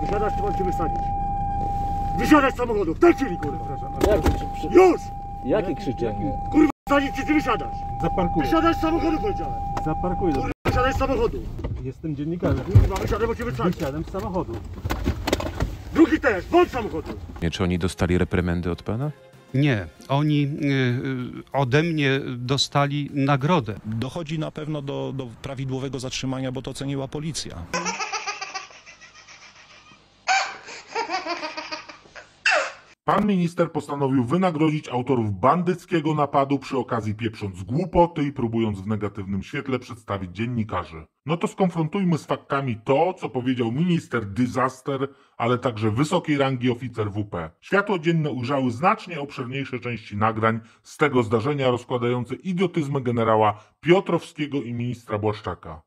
Wysiadasz, czy mam cię wysadzić? Wysiadać z samochodu, w tej chwili, kurwa! Już! Jakie krzyczenie? Kurwa, wysadzić, czy ty wysiadasz? Zaparkuję. Wysiadasz z samochodu, powiedziałem! Zaparkuję. Kurwa, wysiadaj z samochodu! Jestem dziennikarzem. Kurwa, wysiadaj, bo cię wysadzić! Wysiadam z samochodu. Drugi też, bądź samochodu! Czy oni dostali reprymendy od pana? Nie, oni ode mnie dostali nagrodę. Dochodzi na pewno do prawidłowego zatrzymania, bo to oceniła policja. Pan minister postanowił wynagrodzić autorów bandyckiego napadu przy okazji pieprząc głupoty i próbując w negatywnym świetle przedstawić dziennikarzy. No to skonfrontujmy z faktami to, co powiedział minister Disaster, ale także wysokiej rangi oficer WP. Światło dzienne ujrzały znacznie obszerniejsze części nagrań z tego zdarzenia rozkładające idiotyzmy generała Piotrowskiego i ministra Błaszczaka.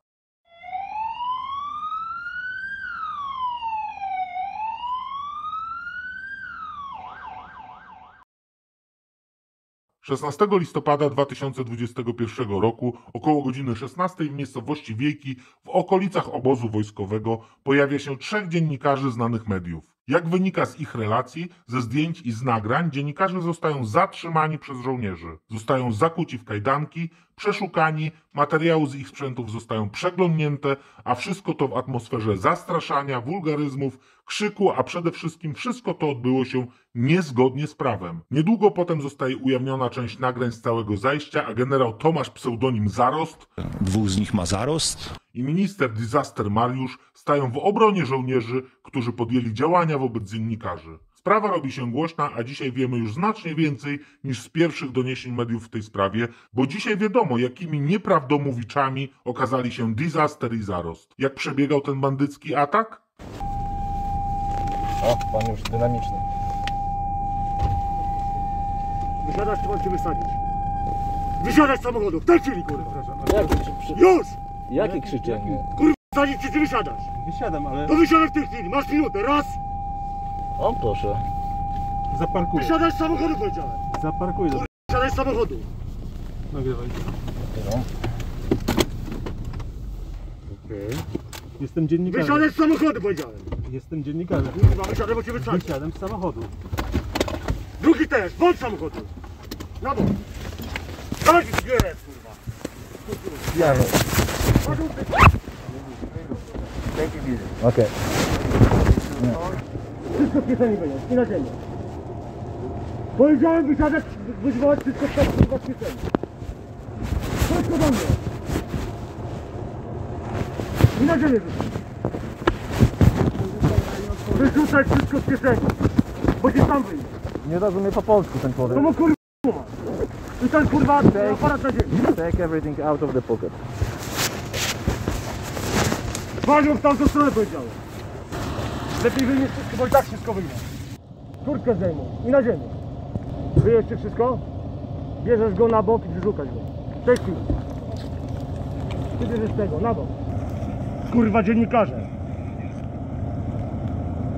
16 listopada 2021 roku około godziny 16 w miejscowości Wiejki w okolicach obozu wojskowego pojawia się 3 dziennikarzy znanych mediów. Jak wynika z ich relacji, ze zdjęć i z nagrań, dziennikarze zostają zatrzymani przez żołnierzy. Zostają zakuci w kajdanki, przeszukani, materiały z ich sprzętów zostają przeglądnięte, a wszystko to w atmosferze zastraszania, wulgaryzmów, krzyku, a przede wszystkim wszystko to odbyło się niezgodnie z prawem. Niedługo potem zostaje ujawniona część nagrań z całego zajścia, a generał Tomasz pseudonim Zarost 2 z nich ma zarost. i minister Disaster Mariusz stają w obronie żołnierzy, którzy podjęli działania wobec dziennikarzy. Sprawa robi się głośna, a dzisiaj wiemy już znacznie więcej niż z pierwszych doniesień mediów w tej sprawie, bo dzisiaj wiadomo, jakimi nieprawdomowiczami okazali się Disaster i Zarost. Jak przebiegał ten bandycki atak? O, pan już dynamiczny. Wysiadasz, czy mam cię wysadzić? Wysiadać z samochodu, w tej chwili, kurwa! Już! Jakie krzyczenie? Kurwa, wysadzić, czy ty wysiadasz? Wysiadam, ale To wysiadaj w tej chwili, masz minutę, raz! O, proszę. zaparkuję. Wysiadać z samochodu, powiedziałem! Zaparkuję. Wysiadaj z samochodu! Nagrywaj. No. Jestem dziennikarzem. Wysiadaj z samochodu, powiedziałem! Jestem dziennikarzem. Kurwa, wysiadaj, bo cię wysadzić! Wysiadam z samochodu. Drugi też, bądź samochodu! Na bok! Dawaj ci zbierę, kurwa! Jadę. Okej. Wszystko w kieszeni będzie, i na ziemię! Powiedziałem wysiadać, wyzwać wszystko kurwa w kieszeni! Wszystko do mnie! I na ziemię wyrzuć! Wyrzucaj wszystko z kieszeni! Bo ci sam wyjdzie! Nie rozumie po polsku ten To człowiek. mu kurwa ma! I ten kurwa aparat na ziemi! Take everything out of the pocket. Panią w tamtą stronę powiedziałem! Lepiej wyjmiesz wszystko, bo i tak wszystko wyjmę! Kurtkę zdejmą i na ziemię! Wyjeźdźcie wszystko? Bierzesz go na bok i wyrzucać go. W tej chwili. Ty bierzesz tego, na bok. Kurwa dziennikarze!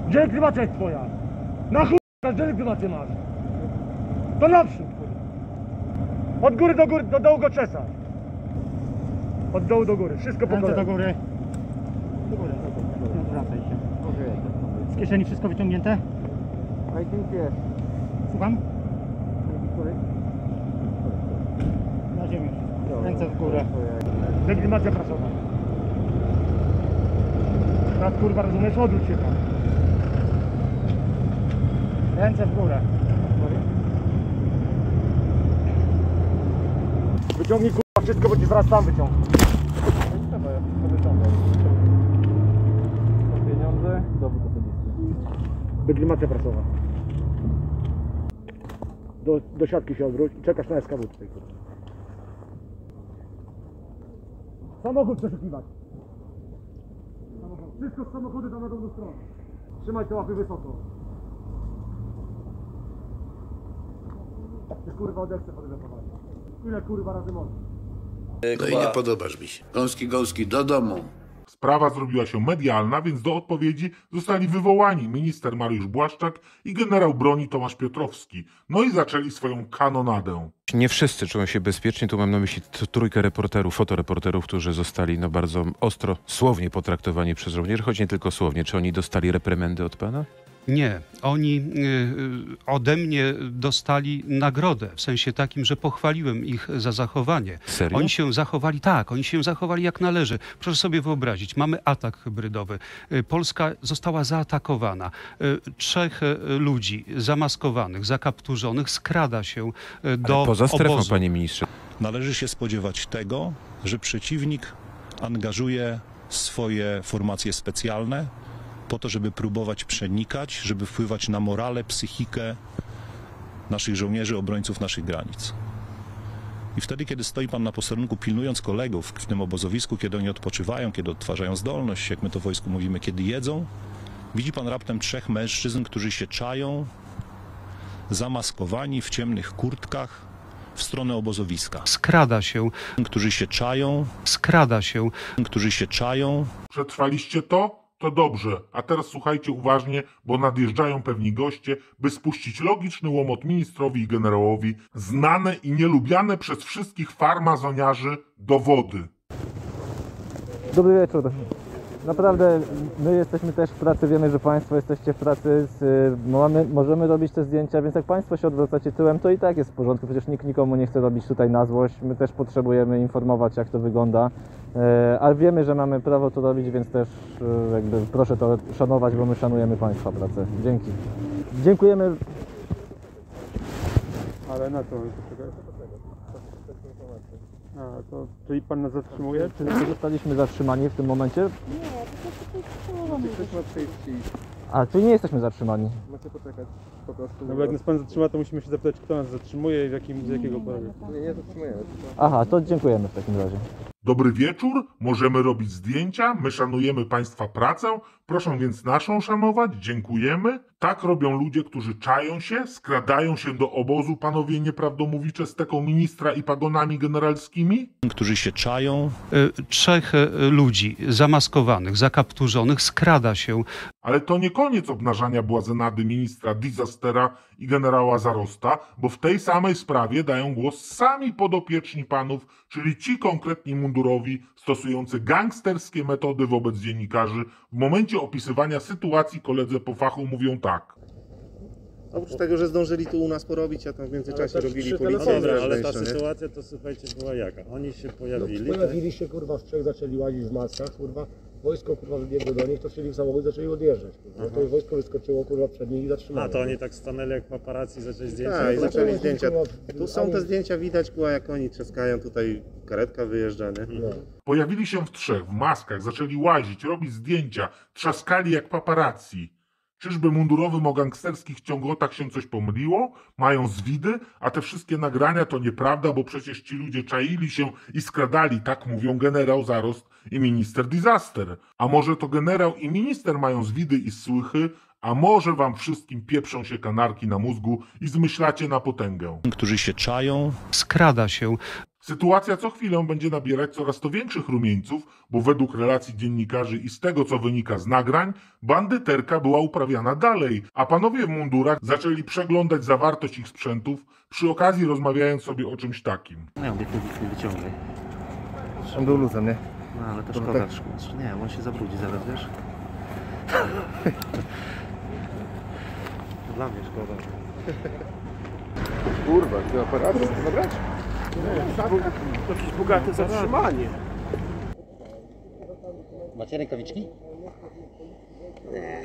Gdzie legitymacja jest twoja? Na chuj, gdzie legitymację masz? To naprzód, kurwa. Od góry, do dołu go czesać. Od dołu do góry, wszystko po kolei. Do góry. Do góry. Wracaj się. Z kieszeni wszystko wyciągnięte? I think yes. Słucham? Na ziemię. Ręce w górę. Legitymacja prasowa. Tak kurwa, rozumiesz? Odwróć się tam. Ręce w górę. Wyciągnij kurwa wszystko, bo ci zaraz sam wyciągnę. Pieniądze, dowód osobisty. Legitymacja prasowa. Do siatki się odwróć i czekasz na SKW tutaj kurwa. Samochód przeszukiwać. Wszystko z samochodu tam na drugą stronę. Trzymaj te łapy wysoko. Ty kurwa odechce fotografować. Ile kurwa razy można? No i nie podobasz mi się. Gąski, do domu. Sprawa zrobiła się medialna, więc do odpowiedzi zostali wywołani minister Mariusz Błaszczak i generał broni Tomasz Piotrowski. No i zaczęli swoją kanonadę. Nie wszyscy czują się bezpiecznie. Tu mam na myśli trójkę reporterów, fotoreporterów, którzy zostali bardzo ostro, słownie potraktowani przez żołnierzy, choć nie tylko słownie. Czy oni dostali reprymendy od pana? Nie, oni ode mnie dostali nagrodę, w sensie takim, że pochwaliłem ich za zachowanie. Serio? Oni się zachowali, tak, oni się zachowali jak należy. Proszę sobie wyobrazić, mamy atak hybrydowy. Polska została zaatakowana. 3 ludzi zamaskowanych, zakapturzonych skrada się do Ale poza strefą, obozu. panie ministrze. Należy się spodziewać tego, że przeciwnik angażuje swoje formacje specjalne po to, żeby próbować przenikać, żeby wpływać na morale, psychikę naszych żołnierzy, obrońców naszych granic. I wtedy, kiedy stoi pan na posterunku, pilnując kolegów w tym obozowisku, kiedy oni odpoczywają, kiedy odtwarzają zdolność, jak my to w wojsku mówimy, kiedy jedzą, widzi pan raptem 3 mężczyzn, którzy się czają, zamaskowani w ciemnych kurtkach w stronę obozowiska. Skrada się, Którzy się czają, którzy się czają. Przetrwaliście to? To dobrze. A teraz słuchajcie uważnie, bo nadjeżdżają pewni goście, by spuścić logiczny łomot ministrowi i generałowi, znane i nielubiane przez wszystkich farmazoniarzy dowody. Dobry wieczór. Naprawdę my jesteśmy też w pracy, wiemy, że Państwo jesteście w pracy, możemy robić te zdjęcia, więc jak Państwo się odwracacie tyłem, to i tak jest w porządku, przecież nikt nikomu nie chce robić tutaj na złość, my też potrzebujemy informować, jak to wygląda, ale wiemy, że mamy prawo to robić, więc też jakby proszę to szanować, bo my szanujemy Państwa pracę. Dzięki. Dziękujemy. Ale na co? A, to, czyli pan nas zatrzymuje? Czy Czy zostaliśmy zatrzymani w tym momencie? ktoś ma przyjść i A, czyli nie jesteśmy zatrzymani. macie poczekać po prostu? No bo jak nas pan zatrzyma, to musimy się zapytać, kto nas zatrzymuje i z jakiego powodu. Nie zatrzymujemy. Aha, to dziękujemy w takim razie. Dobry wieczór, możemy robić zdjęcia, my szanujemy Państwa pracę, proszę więc naszą szanować, dziękujemy. Tak robią ludzie, którzy czają się, skradają się do obozu, panowie nieprawdomówicze z teką ministra i pagonami generalskimi? Którzy się czają, 3 ludzi zamaskowanych, zakapturzonych skrada się Ale to nie koniec obnażania błazenady ministra Disastera i generała Zarosta, bo w tej samej sprawie dają głos sami podopieczni panów, czyli ci konkretni mundurowi stosujący gangsterskie metody wobec dziennikarzy. W momencie opisywania sytuacji koledzy po fachu mówią tak. Oprócz tego, że zdążyli tu u nas porobić, a tam w międzyczasie robili No policję. dobra, ale ta ważniejsze, nie? sytuacja to słuchajcie była jaka? Oni się pojawili. Pojawili się kurwa w 3, zaczęli łazić w maskach, kurwa. Wojsko kurwa wybiegło do nich, to wsiedli w samochód i zaczęli odjeżdżać. Kurwa. To wojsko wyskoczyło kurwa przed nich i zatrzymało. A to oni tak stanęli jak paparazzi i zaczęli zdjęcia. Tak, i zaczęli zdjęcia. Kurwa, Tu są te zdjęcia, widać, kurwa, jak oni trzaskają, tutaj karetka wyjeżdża, nie? No. Pojawili się w 3 w maskach, zaczęli łazić, robić zdjęcia, trzaskali jak paparazzi. Czyżby mundurowym o gangsterskich ciągotach się coś pomyliło? Mają zwidy, a te wszystkie nagrania to nieprawda, bo przecież ci ludzie czaili się i skradali, tak mówią generał Zarost i minister Disaster. A może to generał i minister mają zwidy i słychy, a może wam wszystkim pieprzą się kanarki na mózgu i zmyślacie na potęgę. którzy się czają, skrada się. Sytuacja co chwilę będzie nabierać coraz to większych rumieńców, bo według relacji dziennikarzy i z tego, co wynika z nagrań, bandyterka była uprawiana dalej, a panowie w mundurach zaczęli przeglądać zawartość ich sprzętów, przy okazji rozmawiając sobie o czymś takim. Nie, obiektyw nic nie wyciągaj. On był luzem, nie? No ale to szkoda, nie, on się zabrudzi zaraz, wiesz? Dla mnie szkoda. kurwa, ty aparat chcesz zabrać? To jest bogate zatrzymanie. Macie rękawiczki? Nie.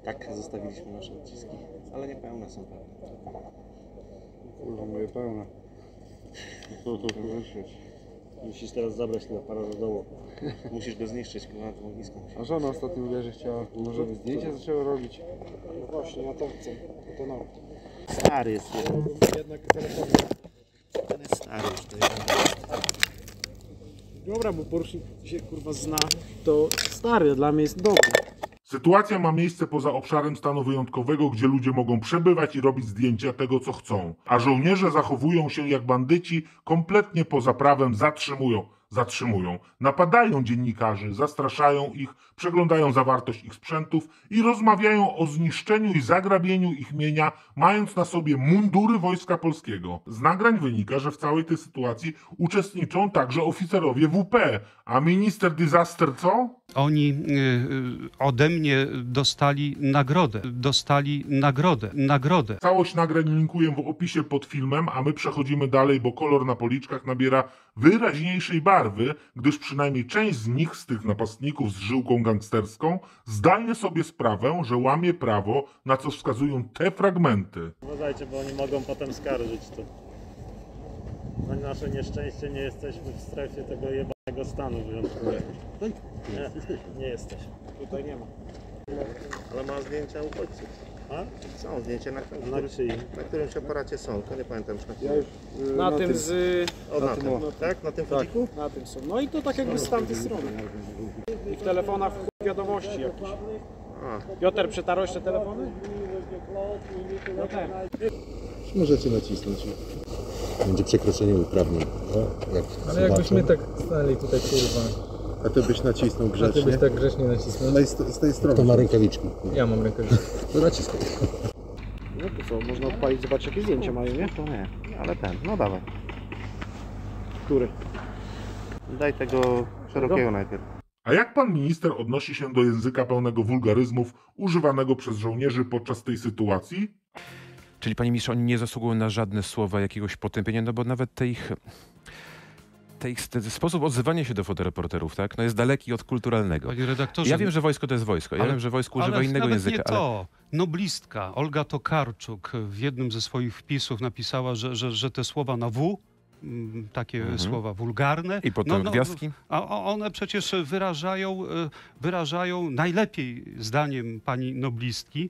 Tak, zostawiliśmy nasze odciski, ale nie pełne są pewne. Kurwa, moje pełne. Musisz teraz zabrać ten aparat do domu. Musisz go zniszczyć, kurwa, na tym ognisku. A żona ostatnio mówiła, że chciała, może by zdjęcie zaczęła robić. No właśnie, ja to chcę. To no. Stary jest jeden. Ten jest stary już, to jeden. Dobra, bo porucznik się kurwa zna, to stary, dla mnie jest dobry. Sytuacja ma miejsce poza obszarem stanu wyjątkowego, gdzie ludzie mogą przebywać i robić zdjęcia tego, co chcą, a żołnierze zachowują się jak bandyci, kompletnie poza prawem zatrzymują, napadają dziennikarzy, zastraszają ich, przeglądają zawartość ich sprzętów i rozmawiają o zniszczeniu i zagrabieniu ich mienia, mając na sobie mundury Wojska Polskiego. Z nagrań wynika, że w całej tej sytuacji uczestniczą także oficerowie WP, a minister disaster co? Oni ode mnie dostali nagrodę. Całość nagrań linkuję w opisie pod filmem, a my przechodzimy dalej, bo kolor na policzkach nabiera wyraźniejszej barwy, gdyż przynajmniej część z nich, z tych napastników z żyłką gangsterską, zdaje sobie sprawę, że łamie prawo, na co wskazują te fragmenty. Uważajcie, bo oni mogą potem skarżyć to. Na nasze nieszczęście nie jesteśmy w strefie tego jebanego stanu wyjątkowego. Nie jesteśmy. Tutaj nie ma. Ale ma zdjęcia uchodźców. A? Są zdjęcia, na którymś aparacie są, to nie pamiętam już na którym. Na tym z... Na tym, tak? Na tym fodziku? Na tym są. No i to tak jakby z tamtej strony. I w telefonach wiadomości jakieś. Piotr, przetarłeś te telefony? No ten. Możecie nacisnąć. Będzie przekroczenie uprawnień. Ale jakbyśmy tak stali tutaj kurwa. A ty byś nacisnął grzecznie. A ty byś tak grzecznie nacisnął. No i z tej strony. Kto ma rękawiczki? Ja mam rękawiczki. To naciskaj. No to co, można odpalić, zobaczyć jakie zdjęcia mają, nie? To nie, ale ten, no dawaj. Który? Daj tego szerokiego najpierw. A jak pan minister odnosi się do języka pełnego wulgaryzmów używanego przez żołnierzy podczas tej sytuacji? Czyli panie ministrze, oni nie zasługują na żadne słowa jakiegoś potępienia, no bo nawet ten sposób odzywania się do fotoreporterów, tak, no jest daleki od kulturalnego. Panie redaktorze, ja wiem, że wojsko to jest wojsko. Ja wiem, że wojsko używa innego nawet języka. Nie to. Noblistka Olga Tokarczuk w jednym ze swoich wpisów napisała, że te słowa na W, takie słowa wulgarne. I potem gwiazdki? A one przecież wyrażają najlepiej, zdaniem pani noblistki,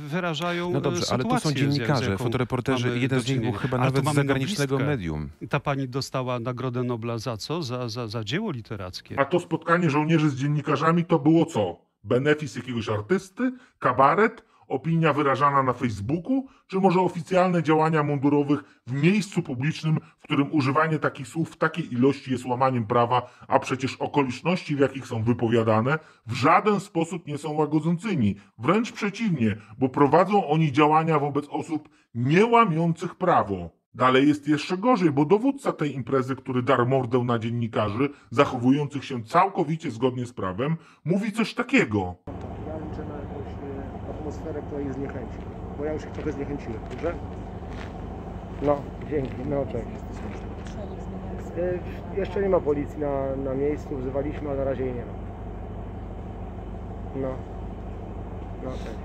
wyrażają No dobrze, ale to są dziennikarze, fotoreporterzy, jeden z nich był chyba nawet z zagranicznego medium. Ta pani dostała Nagrodę Nobla za co? Za dzieło literackie. A to spotkanie żołnierzy z dziennikarzami to było co? Benefis jakiegoś artysty? Kabaret? Opinia wyrażana na Facebooku? Czy może oficjalne działania mundurowych w miejscu publicznym, w którym używanie takich słów w takiej ilości jest łamaniem prawa, a przecież okoliczności, w jakich są wypowiadane, w żaden sposób nie są łagodzącymi. Wręcz przeciwnie, bo prowadzą oni działania wobec osób nie łamiących prawo. Dalej jest jeszcze gorzej, bo dowódca tej imprezy, który darł mordę na dziennikarzy, zachowujących się całkowicie zgodnie z prawem, mówi coś takiego. Ja liczę na jakąś atmosferę, która ich zniechęci, bo ja już ich trochę zniechęciłem, dobrze? No, dzięki, no cześć. Jeszcze nie ma policji na miejscu, wzywaliśmy, ale na razie jej nie ma. No cześć.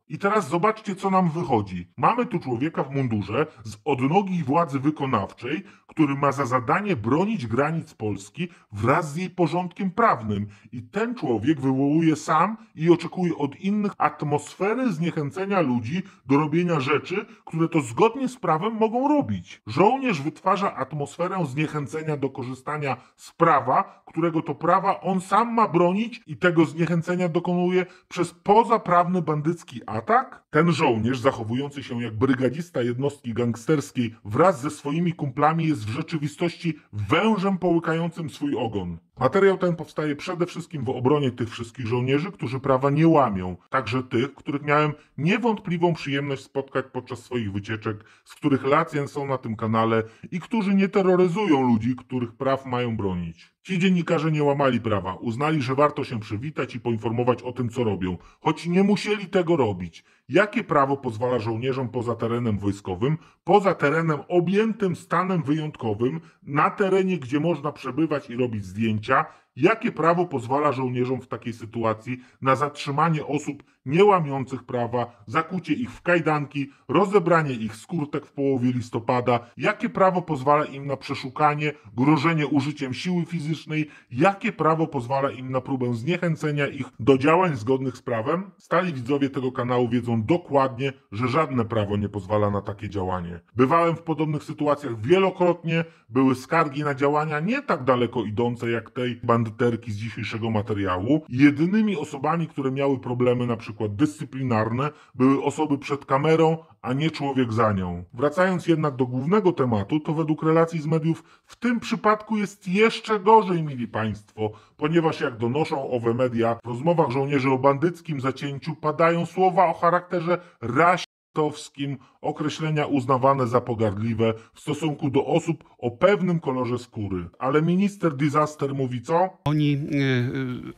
I teraz zobaczcie, co nam wychodzi. Mamy tu człowieka w mundurze z odnogi władzy wykonawczej, który ma za zadanie bronić granic Polski wraz z jej porządkiem prawnym. I ten człowiek wywołuje sam i oczekuje od innych atmosfery zniechęcenia ludzi do robienia rzeczy, które to zgodnie z prawem mogą robić. Żołnierz wytwarza atmosferę zniechęcenia do korzystania z prawa, którego to prawa on sam ma bronić i tego zniechęcenia dokonuje przez pozaprawny bandycki atak? Ten żołnierz, zachowujący się jak brygadzista jednostki gangsterskiej wraz ze swoimi kumplami, jest w rzeczywistości wężem połykającym swój ogon. Materiał ten powstaje przede wszystkim w obronie tych wszystkich żołnierzy, którzy prawa nie łamią. Także tych, których miałem niewątpliwą przyjemność spotkać podczas swoich wycieczek, z których relacje są na tym kanale i którzy nie terroryzują ludzi, których praw mają bronić. Ci dziennikarze nie łamali prawa, uznali, że warto się przywitać i poinformować o tym, co robią, choć nie musieli tego robić. Jakie prawo pozwala żołnierzom poza terenem wojskowym, poza terenem objętym stanem wyjątkowym, na terenie, gdzie można przebywać i robić zdjęcia, jakie prawo pozwala żołnierzom w takiej sytuacji na zatrzymanie osób nie łamiących prawa, zakucie ich w kajdanki, rozebranie ich z kurtek w połowie listopada, jakie prawo pozwala im na przeszukanie, grożenie użyciem siły fizycznej, jakie prawo pozwala im na próbę zniechęcenia ich do działań zgodnych z prawem? Stali widzowie tego kanału wiedzą dokładnie, że żadne prawo nie pozwala na takie działanie. Bywałem w podobnych sytuacjach wielokrotnie, były skargi na działania nie tak daleko idące jak tej bandyckiej bandyterki z dzisiejszego materiału. Jedynymi osobami, które miały problemy na przykład dyscyplinarne, były osoby przed kamerą, a nie człowiek za nią. Wracając jednak do głównego tematu, to według relacji z mediów w tym przypadku jest jeszcze gorzej, mili państwo, ponieważ jak donoszą owe media, w rozmowach żołnierzy o bandyckim zacięciu padają słowa o charakterze rasistowskim, określenia uznawane za pogardliwe w stosunku do osób o pewnym kolorze skóry. Ale minister Disaster mówi co? Oni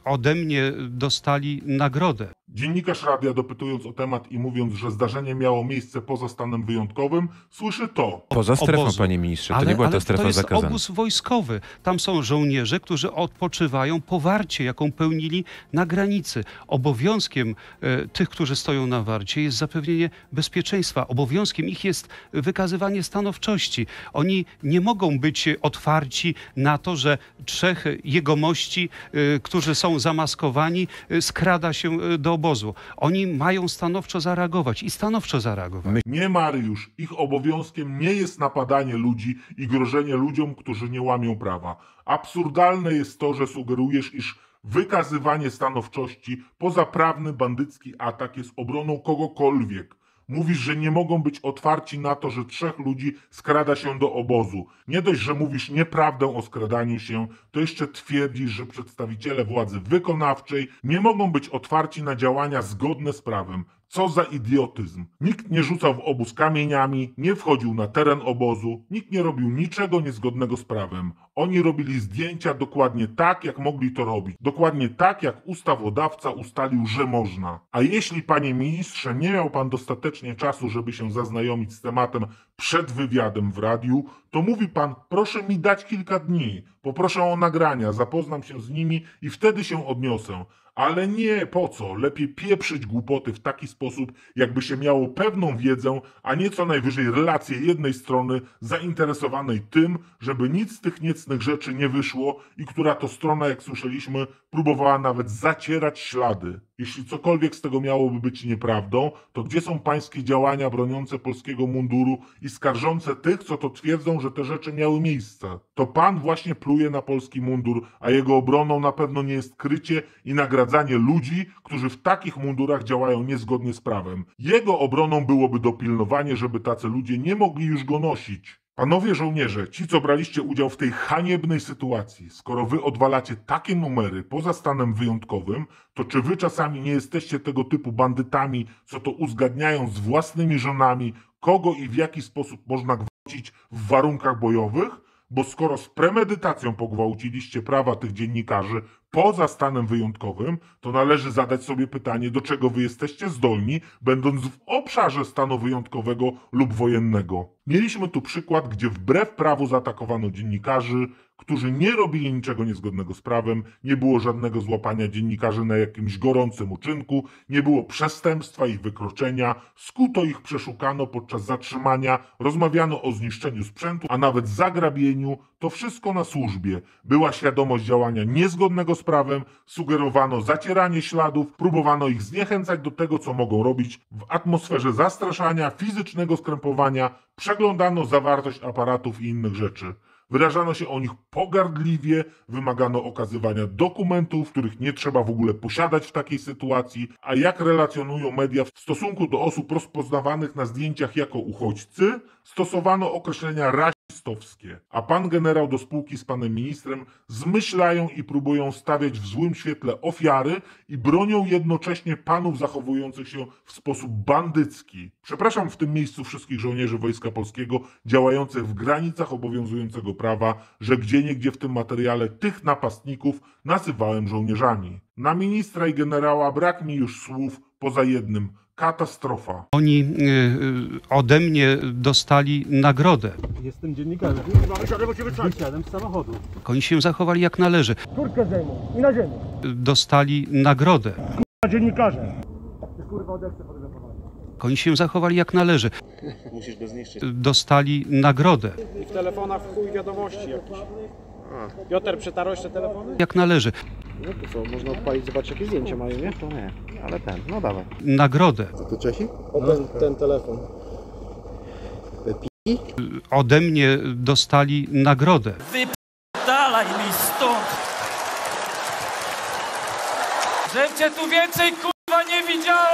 ode mnie dostali nagrodę. Dziennikarz radia, dopytując o temat i mówiąc, że zdarzenie miało miejsce poza stanem wyjątkowym, słyszy to. Poza strefą, Obozu. panie ministrze, to nie była ta strefa to jest zakazana. obóz wojskowy. Tam są żołnierze, którzy odpoczywają po warcie, jaką pełnili na granicy. Obowiązkiem tych, którzy stoją na warcie, jest zapewnienie bezpieczeństwa. Obowiązkiem ich jest wykazywanie stanowczości. Oni nie mogą być otwarci na to, że trzech jegomości, którzy są zamaskowani, skrada się do obozu. Oni mają stanowczo zareagować i stanowczo zareagować. Nie, Mariusz, ich obowiązkiem nie jest napadanie ludzi i grożenie ludziom, którzy nie łamią prawa. Absurdalne jest to, że sugerujesz, iż wykazywanie stanowczości, pozaprawny bandycki atak jest obroną kogokolwiek. Mówisz, że nie mogą być otwarci na to, że trzech ludzi skrada się do obozu. Nie dość, że mówisz nieprawdę o skradaniu się, to jeszcze twierdzisz, że przedstawiciele władzy wykonawczej nie mogą być otwarci na działania zgodne z prawem. Co za idiotyzm. Nikt nie rzucał w obóz kamieniami, nie wchodził na teren obozu, nikt nie robił niczego niezgodnego z prawem. Oni robili zdjęcia dokładnie tak, jak mogli to robić. Dokładnie tak, jak ustawodawca ustalił, że można. A jeśli, panie ministrze, nie miał pan dostatecznie czasu, żeby się zaznajomić z tematem przed wywiadem w radiu, to mówi pan, proszę mi dać kilka dni, poproszę o nagrania, zapoznam się z nimi i wtedy się odniosę. Ale nie, po co? Lepiej pieprzyć głupoty w taki sposób, jakby się miało pewną wiedzę, a nie co najwyżej relację jednej strony zainteresowanej tym, żeby nic z tych niecnych rzeczy nie wyszło i która to strona, jak słyszeliśmy, próbowała nawet zacierać ślady. Jeśli cokolwiek z tego miałoby być nieprawdą, to gdzie są pańskie działania broniące polskiego munduru i skarżące tych, co to twierdzą, że te rzeczy miały miejsce? To pan właśnie pluje na polski mundur, a jego obroną na pewno nie jest krycie i nagradzanie ludzi, którzy w takich mundurach działają niezgodnie z prawem. Jego obroną byłoby dopilnowanie, żeby tacy ludzie nie mogli już go nosić. Panowie żołnierze, ci co braliście udział w tej haniebnej sytuacji, skoro wy odwalacie takie numery poza stanem wyjątkowym, to czy wy czasami nie jesteście tego typu bandytami, co to uzgadniają z własnymi żonami, kogo i w jaki sposób można gwałcić w warunkach bojowych? Bo skoro z premedytacją pogwałciliście prawa tych dziennikarzy poza stanem wyjątkowym, to należy zadać sobie pytanie, do czego wy jesteście zdolni, będąc w obszarze stanu wyjątkowego lub wojennego. Mieliśmy tu przykład, gdzie wbrew prawu zaatakowano dziennikarzy, którzy nie robili niczego niezgodnego z prawem, nie było żadnego złapania dziennikarzy na jakimś gorącym uczynku, nie było przestępstwa ich wykroczenia, skuto ich przeszukano podczas zatrzymania, rozmawiano o zniszczeniu sprzętu, a nawet zagrabieniu, to wszystko na służbie. Była świadomość działania niezgodnego z prawem, sugerowano zacieranie śladów, próbowano ich zniechęcać do tego, co mogą robić w atmosferze zastraszania, fizycznego skrępowania, przeglądano zawartość aparatów i innych rzeczy. Wyrażano się o nich pogardliwie, wymagano okazywania dokumentów, których nie trzeba w ogóle posiadać w takiej sytuacji, a jak relacjonują media w stosunku do osób rozpoznawanych na zdjęciach jako uchodźcy, stosowano określenia rasistowskie, a pan generał do spółki z panem ministrem zmyślają i próbują stawiać w złym świetle ofiary i bronią jednocześnie panów zachowujących się w sposób bandycki. Przepraszam w tym miejscu wszystkich żołnierzy Wojska Polskiego działających w granicach obowiązującego prawa, że gdzieniegdzie w tym materiale tych napastników nazywałem żołnierzami. Na ministra i generała brak mi już słów poza jednym. Katastrofa. Oni ode mnie dostali nagrodę. Jestem dziennikarzem. Wysiadłem z samochodu. Oni się zachowali jak należy. Kurtkę zdejmą i na ziemię. Dostali nagrodę. Dziennikarze. Kurwa, odechcę fotografować. Oni się zachowali jak należy. Musisz go zniszczyć. Dostali nagrodę. I w telefonach w chuj wiadomości jakieś. Piotr, przetarłeś te telefony? Jak należy. No to co, można odpalić, zobaczyć jakie zdjęcia mają, nie? To nie, ale no dawaj. Nagrodę. Co to Czesi? O ten telefon. Ode mnie dostali nagrodę. Wypadalaj mi stąd! cię tu więcej kurwa nie widziałem!